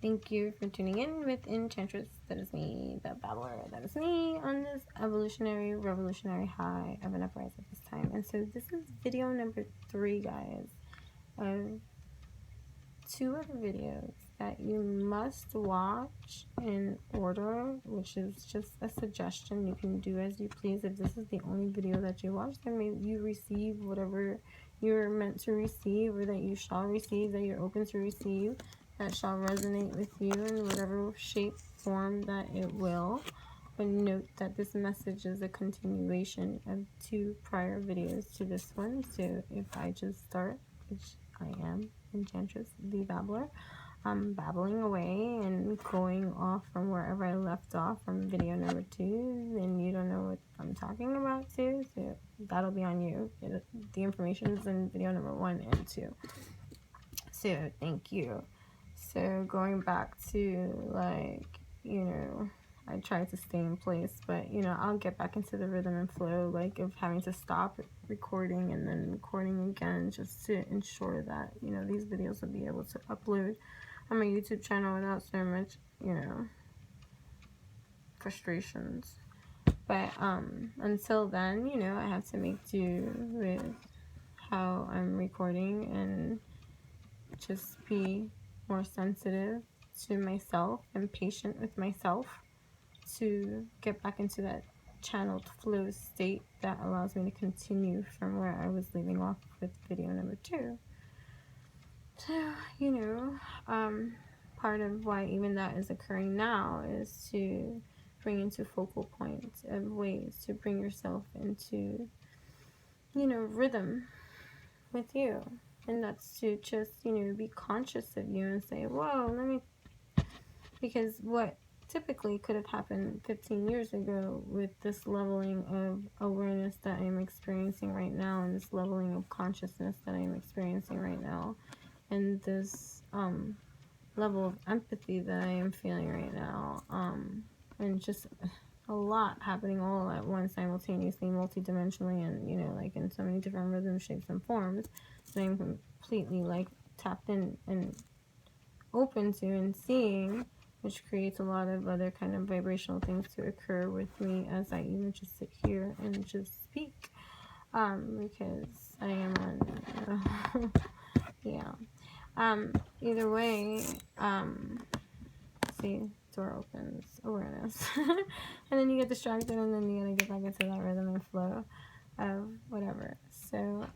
Thank you for tuning in with Enchantress. That is me, the babbler. That is me on this evolutionary, revolutionary high of an uprise at this time. And so this is video number 3, guys, of 2 other videos that you must watch in order, which is just a suggestion. You can do as you please. If this is the only video that you watch, then maybe you receive whatever you're meant to receive, or that you shall receive, that you're open to receive, that shall resonate with you in whatever shape, form that it will. But note that this message is a continuation of 2 prior videos to this one. So if I just start, which I am, Enchantress, the babbler, I'm babbling away and going off from wherever I left off from video number 2, and you don't know what I'm talking about too, so that'll be on you. The information is in video number 1 and 2. So thank you. So going back to, like, I try to stay in place, but I'll get back into the rhythm and flow, like, of having to stop recording and then recording again, just to ensure that these videos will be able to upload on my YouTube channel without so much frustrations. But until then, I have to make do with how I'm recording and just be more sensitive to myself and patient with myself to get back into that channeled flow state that allows me to continue from where I was leaving off with video number 2. So, part of why even that is occurring now is to bring into focal points of ways to bring yourself into, rhythm with you. And that's to just, be conscious of you and say, whoa, because what typically could have happened 15 years ago with this leveling of awareness that I am experiencing right now, and this leveling of consciousness that I am experiencing right now, and this level of empathy that I am feeling right now, and just a lot happening all at once, simultaneously, multidimensionally, and like in so many different rhythms, shapes, and forms that I'm completely like tapped in and open to and seeing, which creates a lot of other kind of vibrational things to occur with me as I even just sit here and just speak, because I am on yeah. Either way, see, door opens, awareness. And then you get distracted, and then you gotta get back into that rhythm and flow of whatever. So,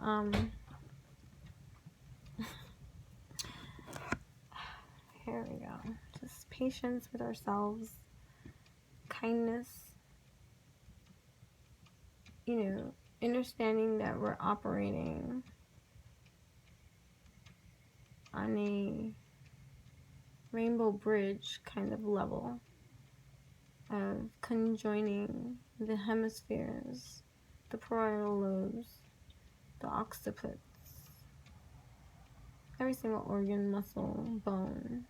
here we go. Just patience with ourselves, kindness, understanding that we're operating on a rainbow bridge kind of level of conjoining the hemispheres, the parietal lobes, the occipits, every single organ, muscle, bone,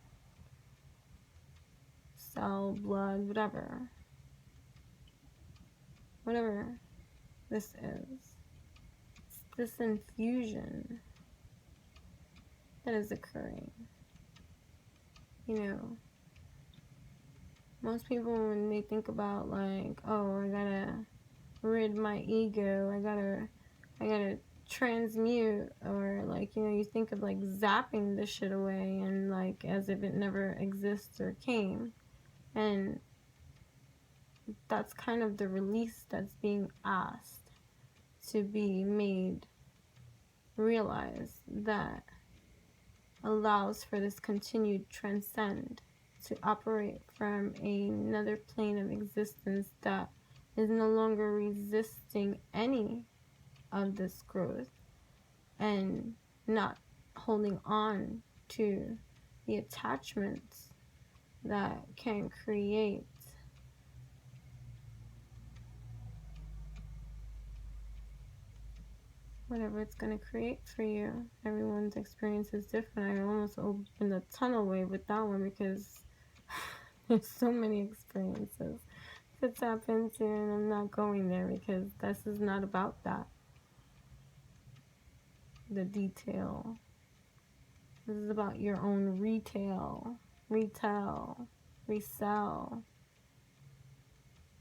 cell, blood, whatever this is. It's this infusion that is occurring. Most people, when they think about, like, oh, I gotta rid my ego, I gotta transmute, or like, you think of like zapping this shit away, and like as if it never exists or came. And that's kind of the release that's being asked to be made realized, that allows for this continued transcend to operate from another plane of existence that is no longer resisting any of this growth and not holding on to the attachments that can create whatever it's going to create for you. Everyone's experience is different. I almost opened a tunnel wave with that one because there's so many experiences to tap into, and I'm not going there because this is not about that. The detail. This is about your own retail retell, resell,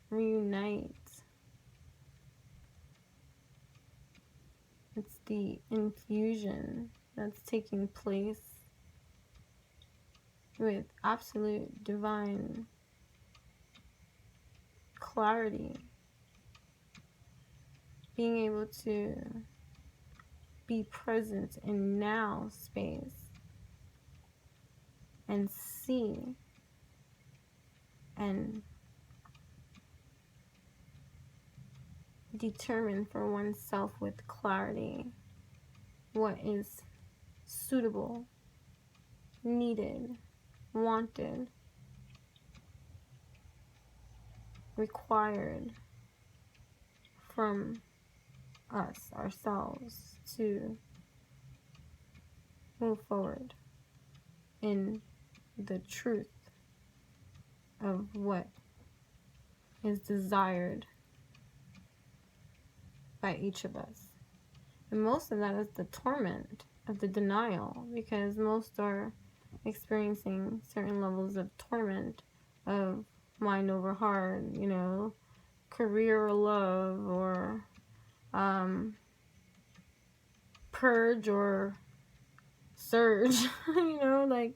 reunite. It's the infusion that's taking place with absolute divine clarity. Being able to be present in now space and see and determine for oneself with clarity what is suitable, needed, wanted, required from us, ourselves, to move forward in the truth of what is desired by each of us. And most of that is the torment of the denial, because most are experiencing certain levels of torment of mind over heart, you know, career or love, or purge or surge, you know, like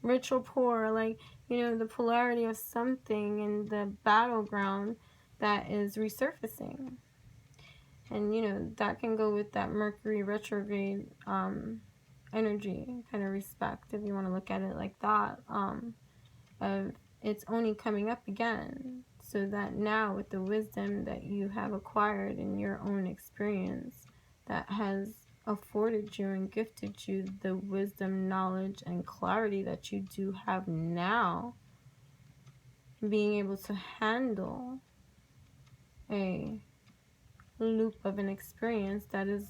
rich or poor, like, you know, the polarity of something in the battleground that is resurfacing. And, you know, that can go with that Mercury retrograde energy, kind of respect, if you want to look at it like that, of it's only coming up again. So that now, with the wisdom that you have acquired in your own experience, that has afforded you and gifted you the wisdom, knowledge, and clarity that you do have now, being able to handle a loop of an experience that is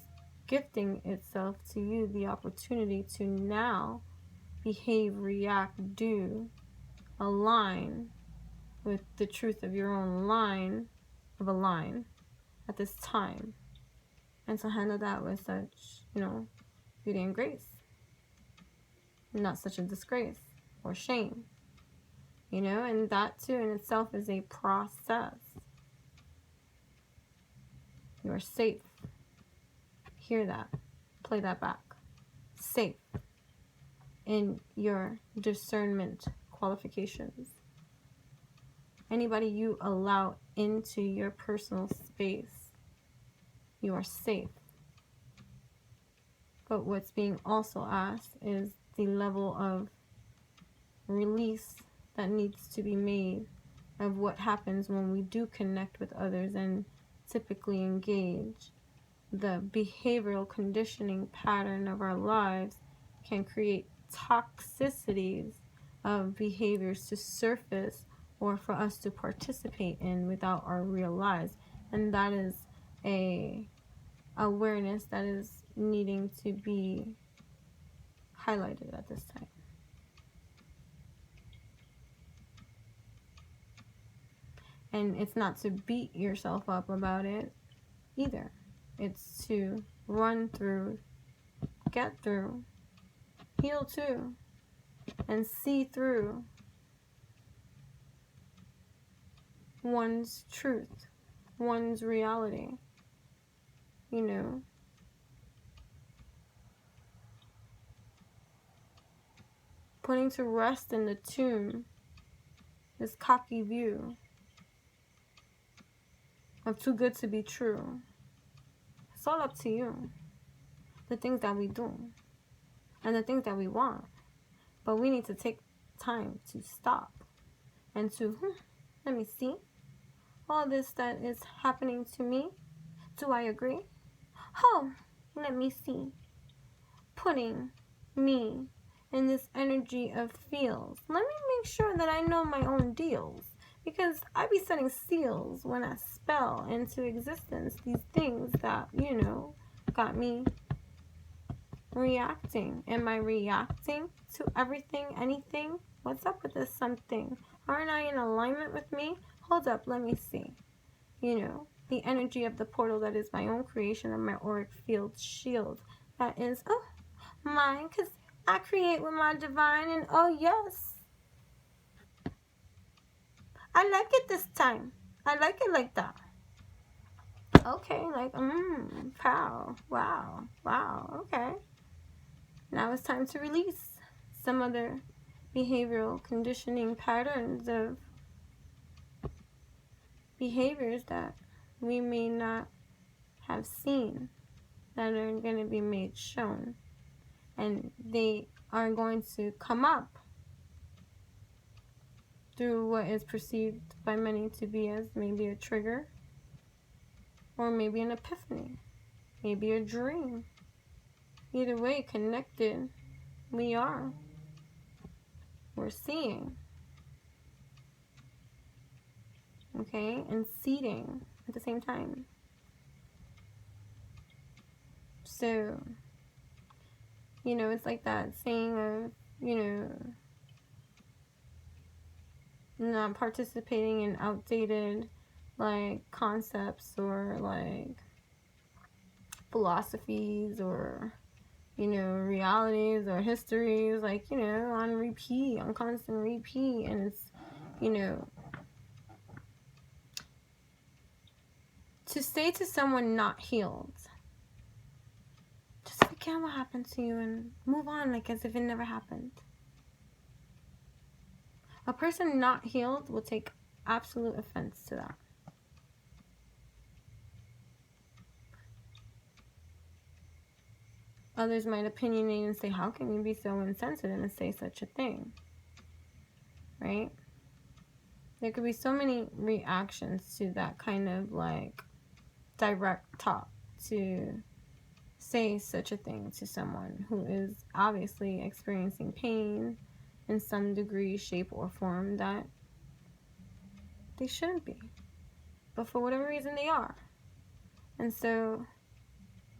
gifting itself to you the opportunity to now behave, react, do, align with the truth of your own line of a line at this time, and to handle that with such, you know, beauty and grace, not such a disgrace or shame, you know. And that too in itself is a process. You are safe. Hear that. Play that back. Safe in your discernment qualifications. Anybody you allow into your personal space, you are safe. But what's being also asked is the level of release that needs to be made of what happens when we do connect with others and typically engage. The behavioral conditioning pattern of our lives can create toxicities of behaviors to surface or for us to participate in without our real lives. And that is a awareness that is needing to be highlighted at this time. And it's not to beat yourself up about it either. It's to run through, get through, heal too, and see through one's truth, one's reality, you know. Putting to rest in the tomb this cocky view of too good to be true. It's all up to you. The things that we do and the things that we want. But we need to take time to stop and to, let me see. All this that is happening to me, do I agree? Oh, let me see. Putting me in this energy of feels. Let me make sure that I know my own deals. Because I be setting seals when I spell into existence these things that, you know, got me reacting. Am I reacting to everything, anything? What's up with this something? Aren't I in alignment with me? Hold up, let me see. You know, the energy of the portal that is my own creation of my auric field shield. That is, mine, because I create with my divine, and oh yes, I like it this time. I like it like that. Okay, like, pow, wow, okay. Now it's time to release some other behavioral conditioning patterns of behaviors that we may not have seen that are going to be made shown. And they are going to come up through what is perceived by many to be as maybe a trigger, or maybe an epiphany, maybe a dream. Either way, connected, we're seeing, okay, and seeding at the same time. So, you know, it's like that saying of, you know, not participating in outdated, like, concepts or, like, philosophies or, you know, realities or histories, like, you know, on repeat, on constant repeat. And it's, you know, to say to someone not healed, just forget what happened to you and move on, like as if it never happened. A person not healed will take absolute offense to that. Others might opinionate and say, how can you be so insensitive and say such a thing? Right? There could be so many reactions to that kind of, like, direct talk, to say such a thing to someone who is obviously experiencing pain in some degree, shape, or form that they shouldn't be, but for whatever reason they are. And so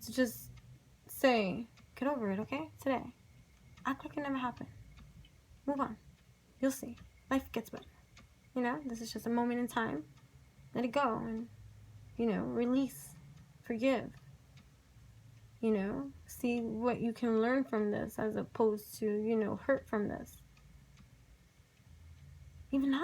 to just say, get over it, okay? Today, act like it never happened, move on, you'll see, life gets better. You know, this is just a moment in time. Let it go and, you know, release, forgive. You know, see what you can learn from this as opposed to, you know, hurt from this. Even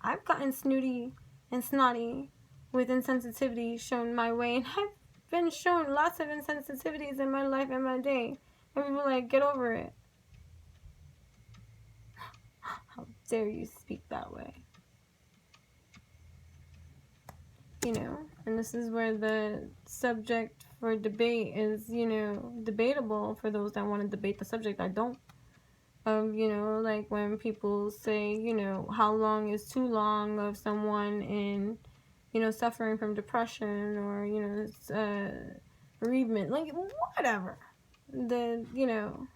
I've gotten snooty and snotty with insensitivity shown my way, and I've been shown lots of insensitivities in my life and my day. And people are like, get over it. How dare you speak that way? You know, and this is where the subject for debate is, you know, debatable for those that want to debate the subject. I don't. You know, like when people say, you know, how long is too long of someone in, you know, suffering from depression or, you know, bereavement, like whatever. You know,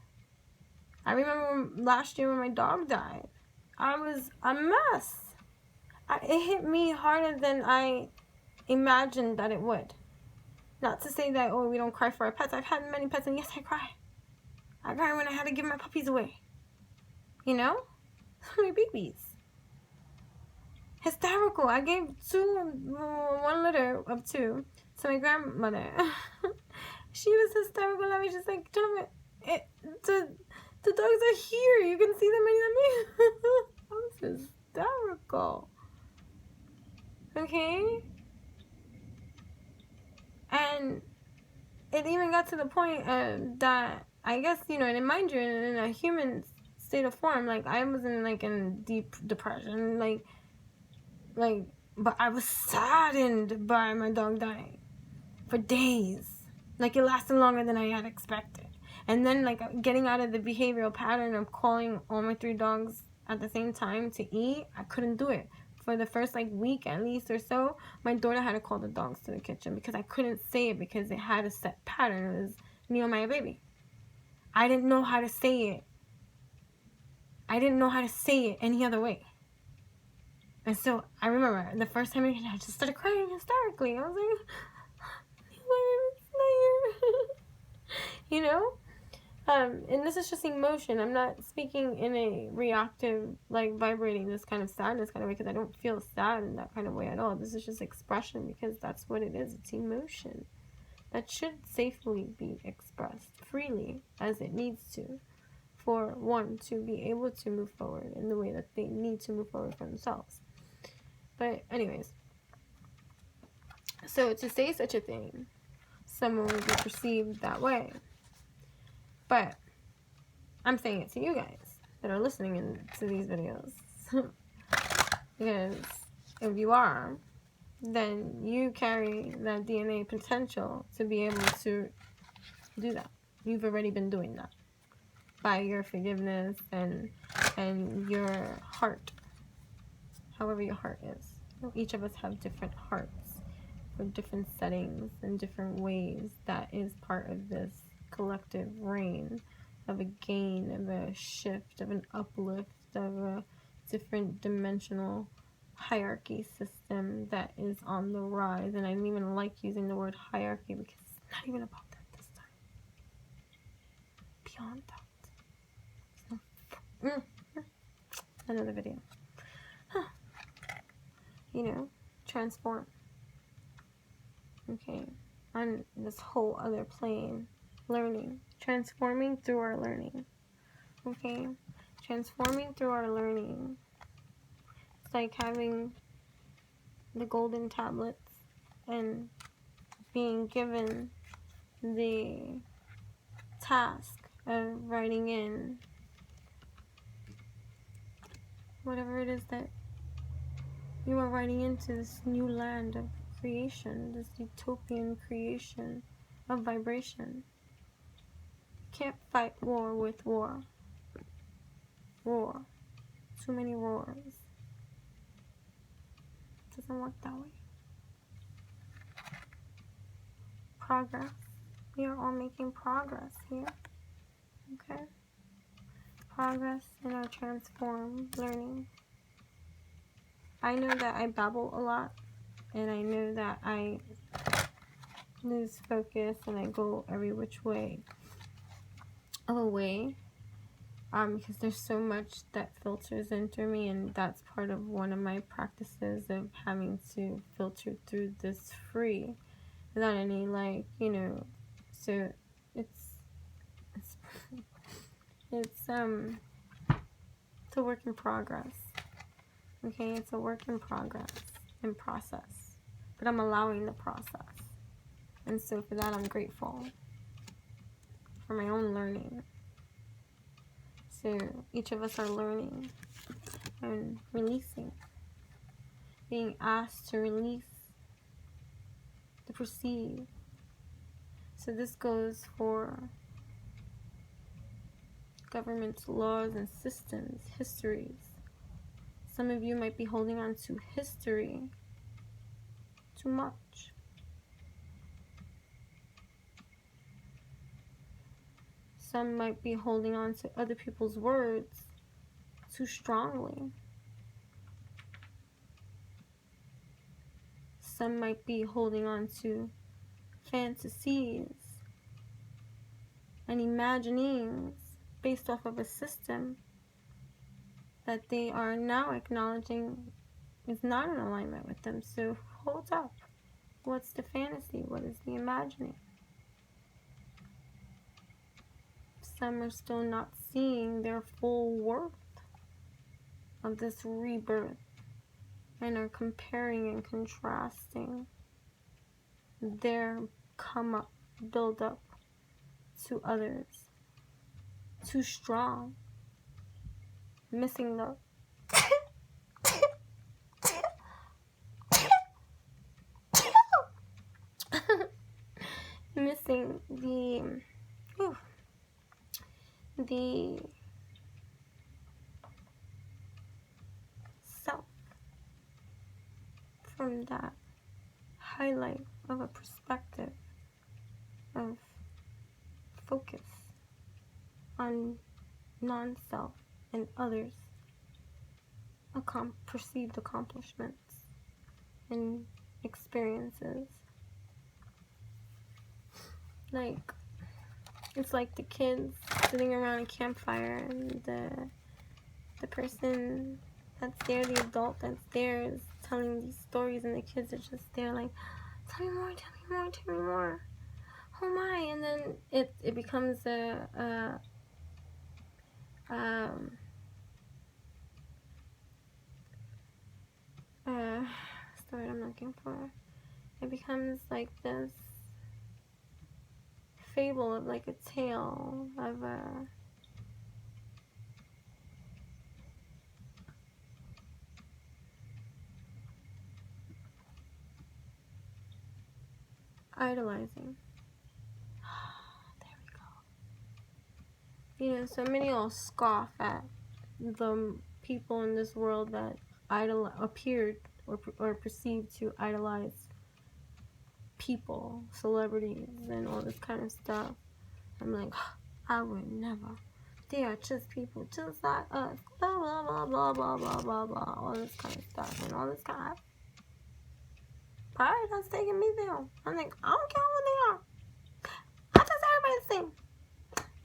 I remember last year when my dog died, I was a mess. It hit me harder than I imagined that it would. Not to say that, oh, we don't cry for our pets. I've had many pets, and yes, I cry. I cry when I had to give my puppies away. You know? My babies. Hysterical. I gave one litter of 2 to my grandmother. She was hysterical. I was just like, gentlemen, the dogs are here. You can see them in the I was hysterical. Okay? And it even got to the point that, I guess, you know, and mind you, in a human state of form, like, I was in deep depression, like, but I was saddened by my dog dying for days. Like, it lasted longer than I had expected. And then, like, getting out of the behavioral pattern of calling all my 3 dogs at the same time to eat, I couldn't do it. For the first, like, week at least or so, my daughter had to call the dogs to the kitchen because I couldn't say it because it had a set pattern. It was me and my baby. I didn't know how to say it. I didn't know how to say it any other way. And so I remember the first time I just started crying hysterically. I was like, you know? And this is just emotion. I'm not speaking in a reactive, like, vibrating this kind of sadness kind of way, because I don't feel sad in that kind of way at all. This is just expression, because that's what it is. It's emotion. that should safely be expressed freely as it needs to, for one to be able to move forward in the way that they need to move forward for themselves. But anyways, so to say such a thing, someone would be perceived that way. But I'm saying it to you guys that are listening to these videos. Because if you are, then you carry that DNA potential to be able to do that. You've already been doing that by your forgiveness and your heart, however your heart is. Each of us have different hearts for different settings and different ways. That is part of this collective reign of a gain, of a shift, of an uplift, of a different dimensional hierarchy system that is on the rise. And I don't even like using the word hierarchy because it's not even about that this time. Beyond that. Another video. You know, transform. Okay, on this whole other plane, learning, transforming through our learning. Okay, transforming through our learning. It's like having the golden tablets and being given the task of writing in whatever it is that you are writing into this new land of creation, this utopian creation of vibration. Can't fight war with war. Roar. Too many roars. It doesn't work that way. Progress. We are all making progress here. Okay? Progress in our transform learning. I know that I babble a lot, and I know that I lose focus and I go every which way away, because there's so much that filters into me, and that's part of one of my practices of having to filter through this free without any, like, you know, so it's a work in progress. Okay, it's a work in progress and process, but I'm allowing the process, and so for that I'm grateful for my own learning. So each of us are learning and releasing, being asked to release, to perceive. So this goes for governments, laws, and systems, histories. Some of you might be holding on to history too much. Some might be holding on to other people's words too strongly. Some might be holding on to fantasies and imaginings based off of a system that they are now acknowledging is not in alignment with them. So hold up. What's the fantasy? What is the imagining? Some are still not seeing their full worth of this rebirth and are comparing and contrasting their come up, build up to others. Too strong. Missing the missing the self from that highlight of a perspective of focus on non-self and others' perceived accomplishments and experiences. Like, it's like the kids sitting around a campfire and the person that's there, the adult that's there, is telling these stories, and the kids are just there like, tell me more, tell me more, tell me more. oh my, and then it becomes a story I'm looking for. It becomes like this fable of like a tale of idolizing. There we go. You know, so many will scoff at the people in this world that appeared or perceived to idolize people, celebrities, and all this kind of stuff. I'm like, I would never. They are just people just like us. Blah, blah, blah, blah, blah, blah, blah, blah. All this kind of stuff and all this kind of pride that's taking me there. I'm like, I don't care who they are. I just everybody the same.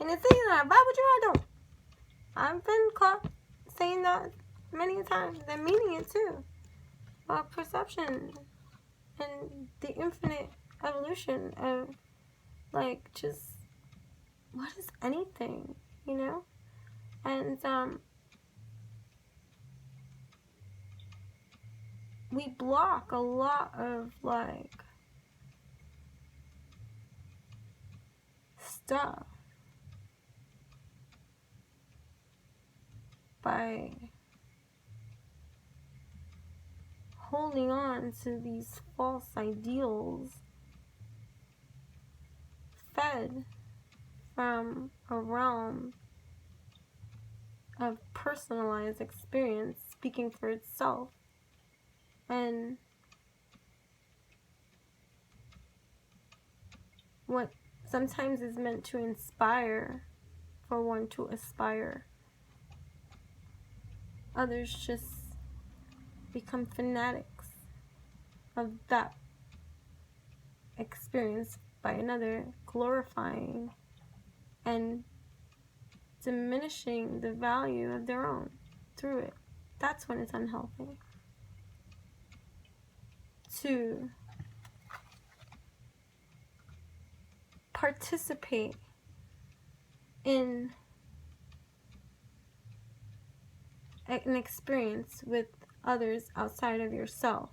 And it's either why would you I don't. I've been caught saying that many times and meaning it too. About perception and the infinite evolution of like just what is anything, you know? And we block a lot of like stuff by holding on to these false ideals fed from a realm of personalized experience speaking for itself. And what sometimes is meant to inspire for one to aspire, others just become fanatics of that experience by another, glorifying and diminishing the value of their own through it. That's when it's unhealthy. To participate in an experience with others outside of yourself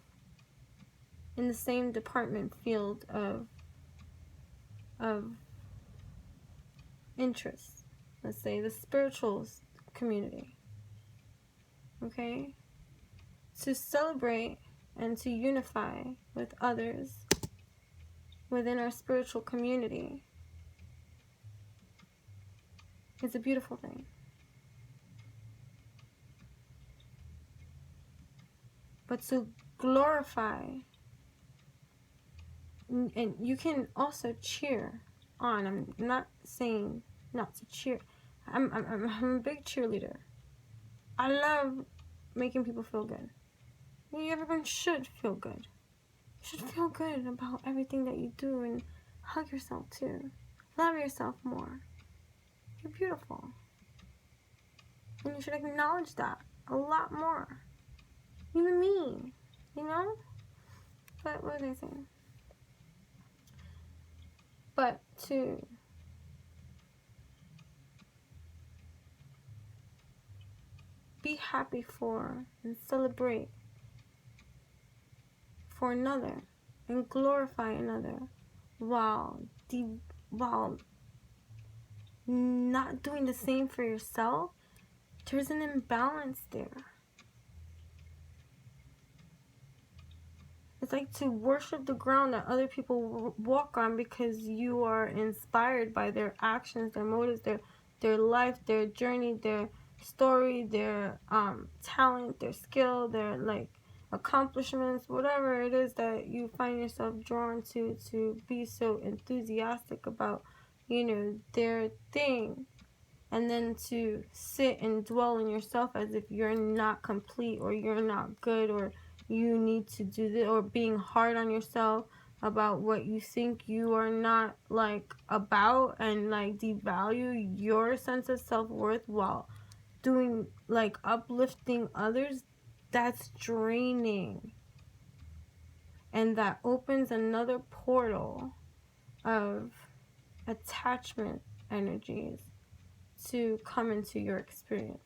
in the same department field of interest. Let's say the spiritual community. Okay? To celebrate and to unify with others within our spiritual community is a beautiful thing. But to glorify, and you can also cheer on. I'm not saying not to cheer. I'm a big cheerleader. I love making people feel good. Everyone should feel good. You should feel good about everything that you do and hug yourself too. Love yourself more. You're beautiful. And you should acknowledge that a lot more. Even me, you know? But what was I saying? But to be happy for and celebrate for another and glorify another while not doing the same for yourself, there's an imbalance there. It's like to worship the ground that other people walk on because you are inspired by their actions, their motives, their life, their journey, their story, their talent, their skill, their like accomplishments, whatever it is that you find yourself drawn to be so enthusiastic about, you know, their thing. And then to sit and dwell in yourself as if you're not complete or you're not good or you need to do this, or being hard on yourself about what you think you are not like about, and like devalue your sense of self-worth while doing like uplifting others. That's draining, and that opens another portal of attachment energies to come into your experience.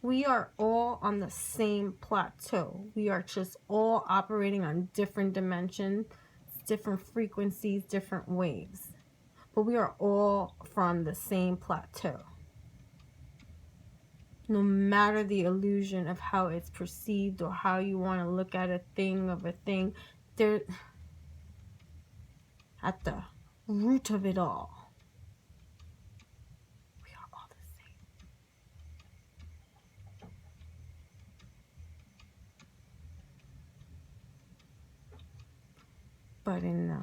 We are all on the same plateau. We are just all operating on different dimensions, different frequencies, different waves. But we are all from the same plateau. No matter the illusion of how it's perceived or how you want to look at a thing, there, at the root of it all, we are all the same. But in the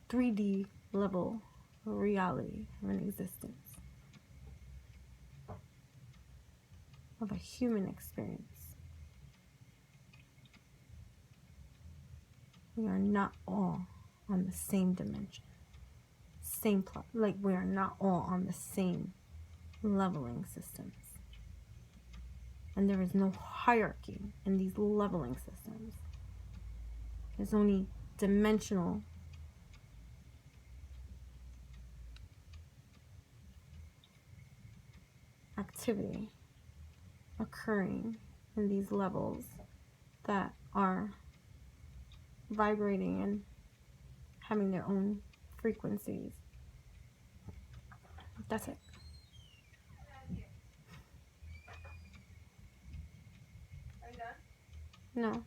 3D level reality of an existence, of a human experience, we are not all on the same dimension, same plot. Like, we are not all on the same leveling systems. And there is no hierarchy in these leveling systems. There's only dimensional activity occurring in these levels that are vibrating and having their own frequencies. That's it. Are you done? No.